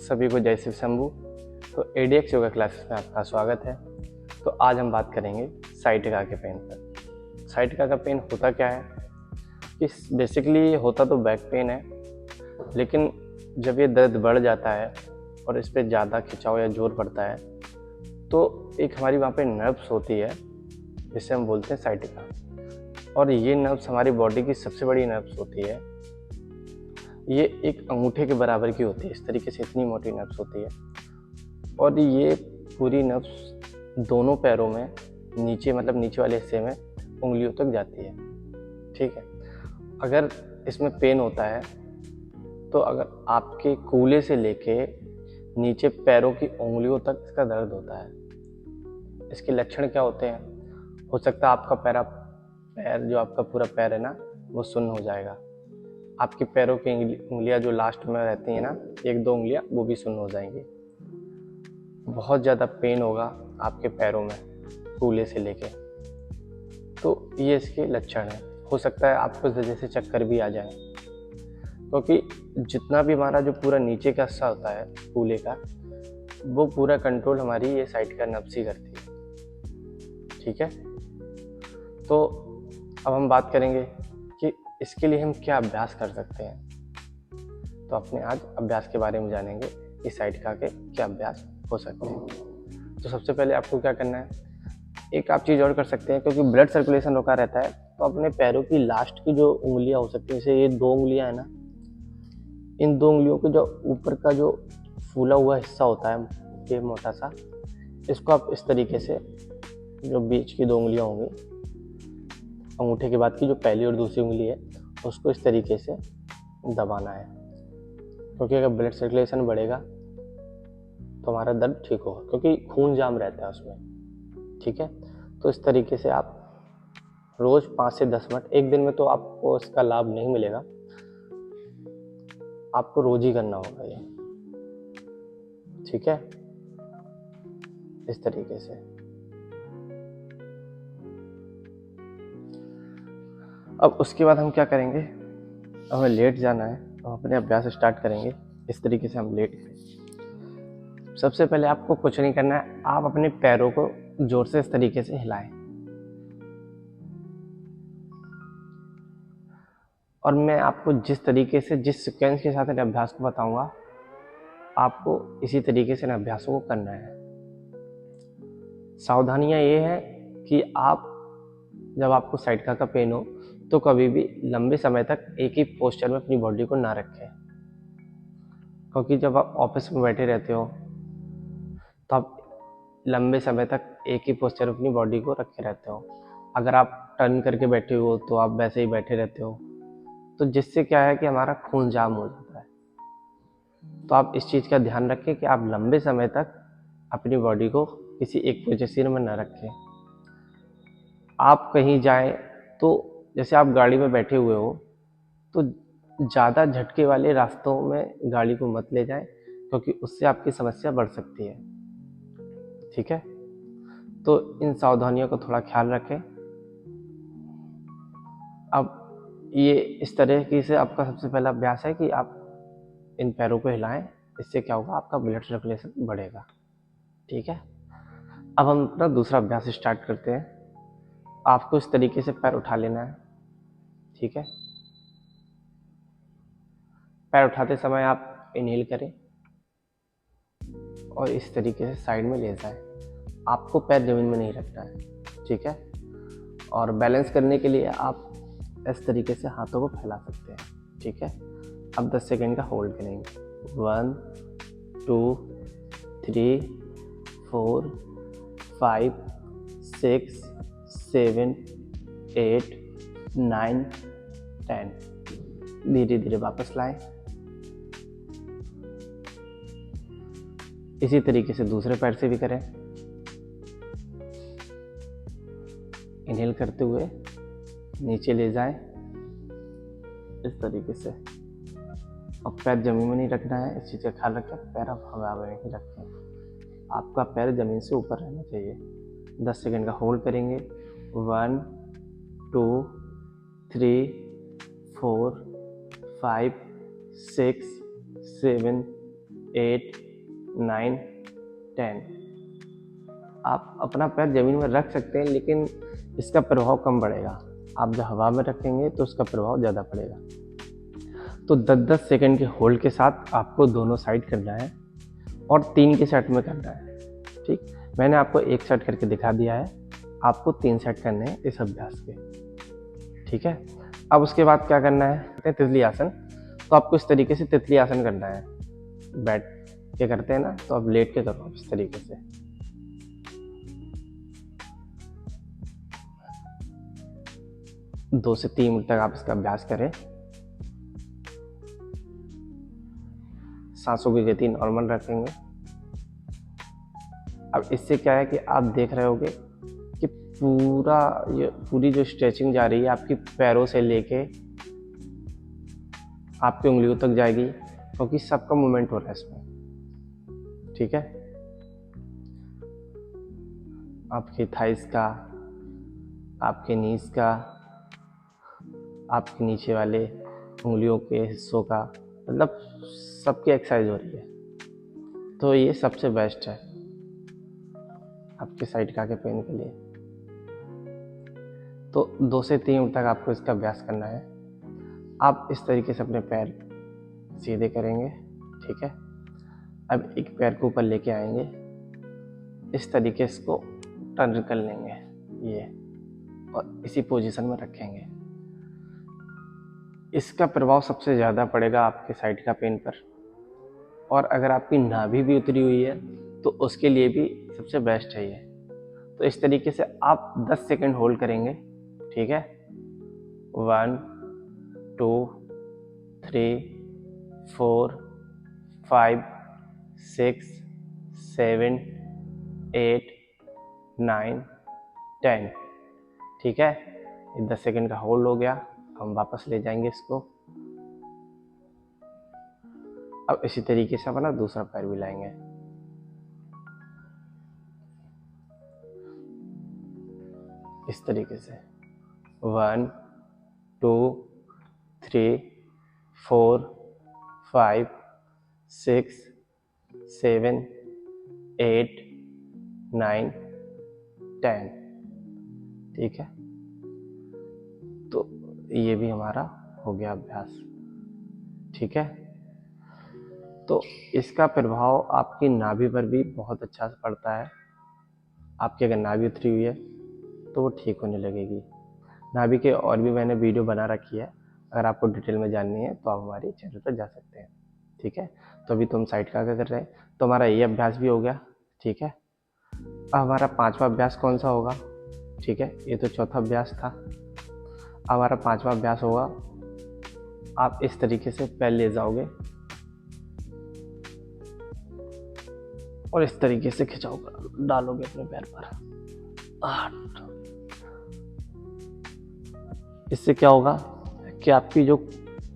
सभी को जय शिव शंभू। तो एडीएक्स योगा क्लासेस में आपका स्वागत है। तो आज हम बात करेंगे साइटिका के पेन पर। साइटिका का पेन होता क्या है कि बेसिकली होता तो बैक पेन है, लेकिन जब ये दर्द बढ़ जाता है और इस पर ज़्यादा खिंचाव या जोर पड़ता है तो एक हमारी वहाँ पे नर्व्स होती है जिसे हम बोलते हैं साइटिका। और ये नर्व्स हमारी बॉडी की सबसे बड़ी नर्व्स होती है। ये एक अंगूठे के बराबर की होती है, इस तरीके से इतनी मोटी नर्व्स होती है। और ये पूरी नर्व्स दोनों पैरों में नीचे नीचे वाले हिस्से में उंगलियों तक जाती है। ठीक है, अगर इसमें पेन होता है तो अगर आपके कूल्हे से लेके नीचे पैरों की उंगलियों तक इसका दर्द होता है। इसके लक्षण क्या होते हैं? हो सकता है आपका पैर जो आपका पूरा पैर है ना वो सुन्न हो जाएगा। आपके पैरों की उंगलियां जो लास्ट में रहती हैं ना, एक दो उंगलियां, वो भी सुन्न हो जाएंगी। बहुत ज़्यादा पेन होगा आपके पैरों में कूल्हे से लेके। तो ये इसके लक्षण हैं। हो सकता है आपको इस वजह से चक्कर भी आ जाए, क्योंकि जितना भी हमारा जो पूरा नीचे का हिस्सा होता है कूल्हे का, वो पूरा कंट्रोल हमारी ये साइड का नब्ज ही करती है। ठीक है, तो अब हम बात करेंगे कि इसके लिए हम क्या अभ्यास कर सकते हैं। तो अपने आज अभ्यास के बारे में जानेंगे कि साइटिका के क्या अभ्यास हो सकते हैं। तो सबसे पहले आपको क्या करना है, एक आप चीज़ और कर सकते हैं, क्योंकि ब्लड सर्कुलेशन रोका रहता है तो अपने पैरों की लास्ट की जो उंगलियां हो सकती हैं, जैसे ये दो उंगलियां हैं ना, इन दो उंगलियों के जो ऊपर का जो फूला हुआ हिस्सा होता है, ये मोटा सा, इसको आप इस तरीके से, जो बीच की दो उंगलियां होंगी, अंगूठे के बाद की जो पहली और दूसरी उंगली है, उसको इस तरीके से दबाना है। क्योंकि अगर ब्लड सर्कुलेशन बढ़ेगा तो हमारा दर्द ठीक होगा, क्योंकि खून जाम रहता है उसमें। ठीक है, तो इस तरीके से आप रोज 5 से 10 मिनट, एक दिन में तो आपको इसका लाभ नहीं मिलेगा, आपको रोज ही करना होगा ये। ठीक है, इस तरीके से। अब उसके बाद हम क्या करेंगे, हमें लेट जाना है, हम अपने अभ्यास स्टार्ट करेंगे। इस तरीके से हम लेट गए। सबसे पहले आपको कुछ नहीं करना है, आप अपने पैरों को जोर से इस तरीके से हिलाएं। और मैं आपको जिस तरीके से, जिस सीक्वेंस के साथ इन अभ्यास को बताऊंगा, आपको इसी तरीके से इन अभ्यासों को करना है। सावधानियां ये है कि आप जब आपको साइटिका का पेन हो तो कभी भी लंबे समय तक एक ही पोस्चर में अपनी बॉडी को ना रखें, क्योंकि जब आप ऑफिस में बैठे रहते हो तो आप लंबे समय तक एक ही पोस्चर में अपनी बॉडी को रखे रहते हो। अगर आप टर्न करके बैठे हो तो आप वैसे ही बैठे रहते हो, तो जिससे क्या है कि हमारा खून जाम हो जाता है। तो आप इस चीज़ का ध्यान रखें कि आप लंबे समय तक अपनी बॉडी को किसी एक पोजीशन में न रखें। आप कहीं जाएं तो जैसे आप गाड़ी में बैठे हुए हो तो ज़्यादा झटके वाले रास्तों में गाड़ी को मत ले जाएं, क्योंकि उससे आपकी समस्या बढ़ सकती है। ठीक है, तो इन सावधानियों का थोड़ा ख्याल रखें। अब ये इस तरह से आपका सबसे पहला अभ्यास है कि आप इन पैरों को हिलाएं। इससे क्या होगा, आपका ब्लड सर्कुलेशन बढ़ेगा। ठीक है, अब हम अपना दूसरा अभ्यास स्टार्ट करते हैं। आपको इस तरीके से पैर उठा लेना है। ठीक है, पैर उठाते समय आप इनहेल करें और इस तरीके से साइड में ले जाएं। आपको पैर जमीन में नहीं रखना है। ठीक है, और बैलेंस करने के लिए आप इस तरीके से हाथों को फैला सकते हैं। ठीक है, अब 10 सेकेंड का होल्ड करेंगे। 1 2 3 4 5 6 7 8 9 10। धीरे धीरे वापस लाएं। इसी तरीके से दूसरे पैर से भी करें। इनहेल करते हुए नीचे ले जाएं इस तरीके से। अब पैर जमीन में नहीं रखना है, इस चीज़ का ख्याल रखें। पैर आप हवा में नहीं रखें, आपका पैर जमीन से ऊपर रहना चाहिए। 10 सेकेंड का होल्ड करेंगे। 1 2 3 4 5 6 7 8, 9, 10। आप अपना पैर ज़मीन में रख सकते हैं, लेकिन इसका प्रभाव कम पड़ेगा। आप जब हवा में रखेंगे तो उसका प्रभाव ज़्यादा पड़ेगा। तो 10-10 सेकंड के होल्ड के साथ आपको दोनों साइड करना है और 3 के सेट में करना है। ठीक, मैंने आपको 1 सेट करके दिखा दिया है, आपको 3 सेट करने हैं इस अभ्यास के। ठीक है, अब उसके बाद क्या करना है, तितली आसन। तो आपको इस तरीके से तितली आसन करना है। बैठ के करते हैं ना, तो अब लेट के करो इस तरीके से। दो से 3 मिनट तक आप इसका अभ्यास करें। सांसों की गति नॉर्मल रखेंगे। अब इससे क्या है कि आप देख रहे होगे कि पूरी जो स्ट्रेचिंग जा रही है आपकी पैरों से लेके आपकी उंगलियों तक जाएगी, क्योंकि सबका मूवमेंट हो रहा है इसमें। ठीक है, आपके थाइस का, आपके नीज का, आपके नीचे वाले उंगलियों के हिस्सों का, मतलब सबकी एक्सरसाइज हो रही है। तो ये सबसे बेस्ट है आपके साइड के पेन के लिए। तो 2 से 3 मिनट तक आपको इसका अभ्यास करना है। आप इस तरीके से अपने पैर सीधे करेंगे। ठीक है, अब एक पैर को ऊपर लेके आएंगे, इस तरीके से इसको टर्न कर लेंगे ये, और इसी पोजीशन में रखेंगे। इसका प्रभाव सबसे ज़्यादा पड़ेगा आपके साइड का पेन पर। और अगर आपकी नाभि भी उतरी हुई है तो उसके लिए भी सबसे बेस्ट है ये। तो इस तरीके से आप 10 सेकंड होल्ड करेंगे। ठीक है, 1, 2, 3, 4, 5, 6, 7, 8, 9, 10। ठीक है, 10 सेकंड का होल्ड हो गया। हम वापस ले जाएंगे इसको। अब इसी तरीके से अपना दूसरा पैर भी लाएंगे। इस तरीके से 1, 2, 3, 4, 5, 6, 7, 8, 9, 10। ठीक है, तो ये भी हमारा हो गया अभ्यास। ठीक है, तो इसका प्रभाव आपकी नाभि पर भी बहुत अच्छा पड़ता है। आपकी अगर नाभि उतरी हुई है तो वो ठीक होने लगेगी। नाभि के और भी मैंने वीडियो बना रखी है, अगर आपको डिटेल में जाननी है तो आप हमारे चैनल पर जा सकते हैं। ठीक है, तो अभी तो हम साइड का कर रहे हैं, तो हमारा ये अभ्यास भी हो गया। ठीक है, अब हमारा 5वां अभ्यास कौन सा होगा? ठीक है, ये तो चौथा अभ्यास था। अब हमारा 5वां अभ्यास होगा, आप इस तरीके से पैर ले जाओगे और इस तरीके से खिंचाओगे, डालोगे अपने पैर पर। इससे क्या होगा कि आपकी जो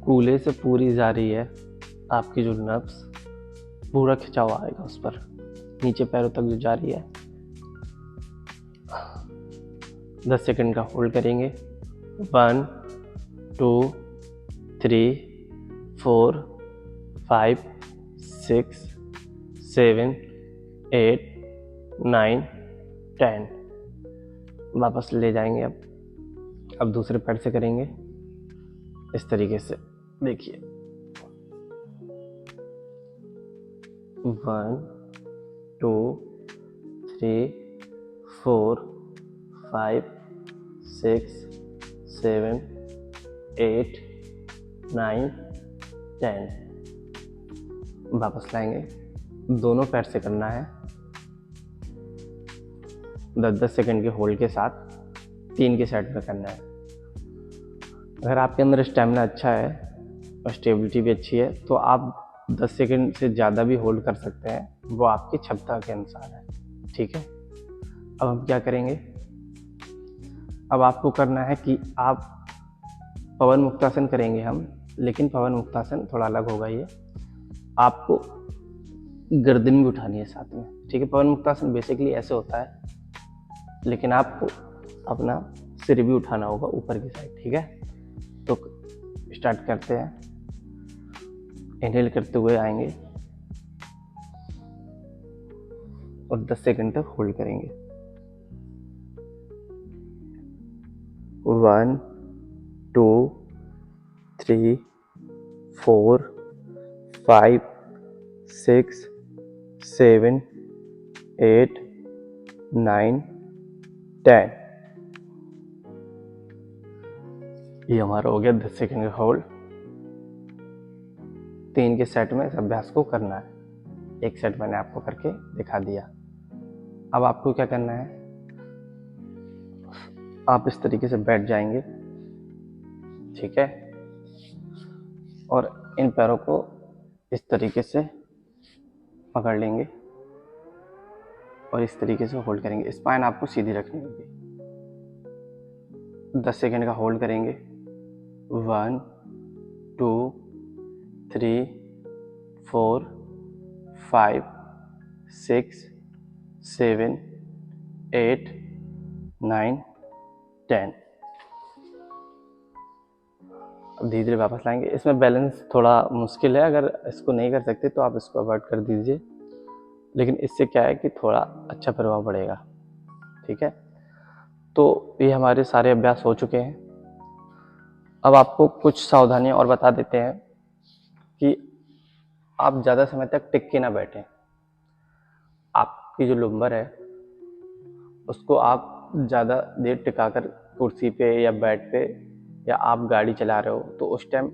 कूल्हे से पूरी जा रही है, आपकी जो नर्व्स, पूरा खिंचाव आएगा उस पर, नीचे पैरों तक जो जा रही है। 10 सेकंड का होल्ड करेंगे। 1, 2, 3, 4, 5, 6, 7, 8, 9, 10। वापस ले जाएंगे। अब दूसरे पैर से करेंगे इस तरीके से। देखिए 1, 2, 3, 4, 5, 6, 7, 8, 9, 10। वापस लाएंगे, दोनों पैर से करना है। 10-10 सेकंड के होल्ड के साथ 3 के सेट में करना है। अगर आपके अंदर स्टेमिना अच्छा है और स्टेबिलिटी भी अच्छी है तो आप 10 सेकंड से ज़्यादा भी होल्ड कर सकते हैं, वो आपकी क्षमता के अनुसार है। ठीक है, अब हम क्या करेंगे, अब आपको करना है कि आप पवन मुक्तासन करेंगे हम, लेकिन पवन मुक्तासन थोड़ा अलग होगा। ये आपको गर्दन भी उठानी है साथ में। ठीक है, पवन मुक्तासन बेसिकली ऐसे होता है, लेकिन आपको अपना सिर भी उठाना होगा ऊपर की साइड। ठीक है, तो स्टार्ट करते हैं। इनहेल करते हुए आएंगे, और 10 सेकंड तक होल्ड करेंगे। 1 2 3 4 5 6 7 8 9 10। ये हमारा हो गया 10 सेकंड का होल्ड। 3 के सेट में इस अभ्यास को करना है। एक सेट मैंने आपको करके दिखा दिया। अब आपको क्या करना है, आप इस तरीके से बैठ जाएंगे, ठीक है, और इन पैरों को इस तरीके से पकड़ लेंगे और इस तरीके से होल्ड करेंगे। स्पाइन आपको सीधी रखनी होगी। 10 सेकंड का होल्ड करेंगे। 1 2 3 4 5 6 7 8 9 10। अब धीरे धीरे वापस लाएंगे। इसमें बैलेंस थोड़ा मुश्किल है, अगर इसको नहीं कर सकते तो आप इसको अवॉइड कर दीजिए, लेकिन इससे क्या है कि थोड़ा अच्छा प्रभाव पड़ेगा, ठीक है। तो ये हमारे सारे अभ्यास हो चुके हैं। अब आपको कुछ सावधानियां और बता देते हैं कि आप ज़्यादा समय तक टिक के ना बैठें। आपकी जो लुम्बर है उसको आप ज़्यादा देर टिकाकर कुर्सी पे या बेड पे या आप गाड़ी चला रहे हो तो उस टाइम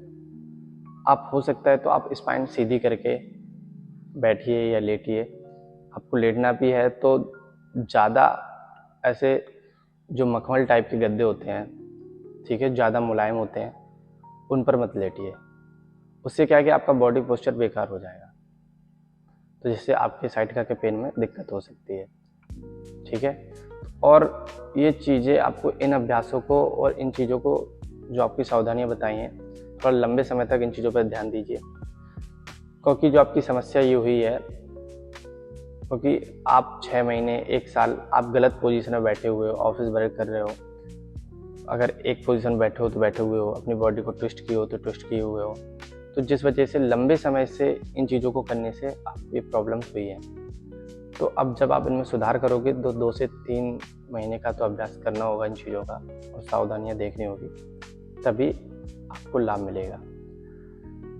आप हो सकता है तो आप स्पाइन सीधी करके बैठिए या लेटिए। आपको लेटना भी है तो ज़्यादा ऐसे जो मखमल टाइप के गद्दे होते हैं, ठीक है, ज़्यादा मुलायम होते हैं, उन पर मत लेटिए। उससे क्या है कि आपका बॉडी पोस्चर बेकार हो जाएगा, तो जिससे आपके साइटिका के पेन में दिक्कत हो सकती है, ठीक है। और ये चीज़ें आपको, इन अभ्यासों को और इन चीज़ों को जो आपकी सावधानियां बताई हैं, थोड़ा लंबे समय तक इन चीज़ों पर ध्यान दीजिए, क्योंकि जो आपकी समस्या ये हुई है क्योंकि आप 6 महीने 1 साल आप गलत पोजीशन में बैठे हुए हो, ऑफिस वर्क कर रहे हो। अगर एक पोजीशन में बैठे हो तो बैठे हुए हो, अपनी बॉडी को ट्विस्ट किए हो तो ट्विस्ट किए हुए हो, तो जिस वजह से लंबे समय से इन चीज़ों को करने से आपको ये प्रॉब्लम्स हुई है। तो अब जब आप इनमें सुधार करोगे तो 2 से 3 महीने का तो अभ्यास करना होगा इन चीज़ों का, और सावधानियाँ देखनी होगी, तभी आपको लाभ मिलेगा।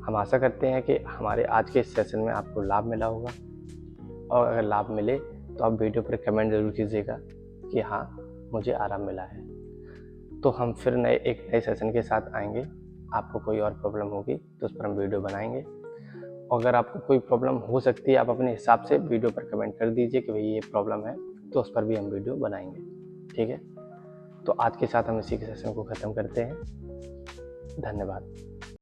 हम आशा करते हैं कि हमारे आज के इस सेशन में आपको लाभ मिला होगा, और अगर लाभ मिले तो आप वीडियो पर कमेंट ज़रूर कीजिएगा कि हाँ, मुझे आराम मिला है। तो हम फिर एक नए सेशन के साथ आएंगे। आपको कोई और प्रॉब्लम होगी तो उस पर हम वीडियो बनाएंगे। अगर आपको कोई प्रॉब्लम हो सकती है, आप अपने हिसाब से वीडियो पर कमेंट कर दीजिए कि भाई ये प्रॉब्लम है, तो उस पर भी हम वीडियो बनाएंगे, ठीक है। तो आज के साथ हम इसी के सेशन को ख़त्म करते हैं। धन्यवाद।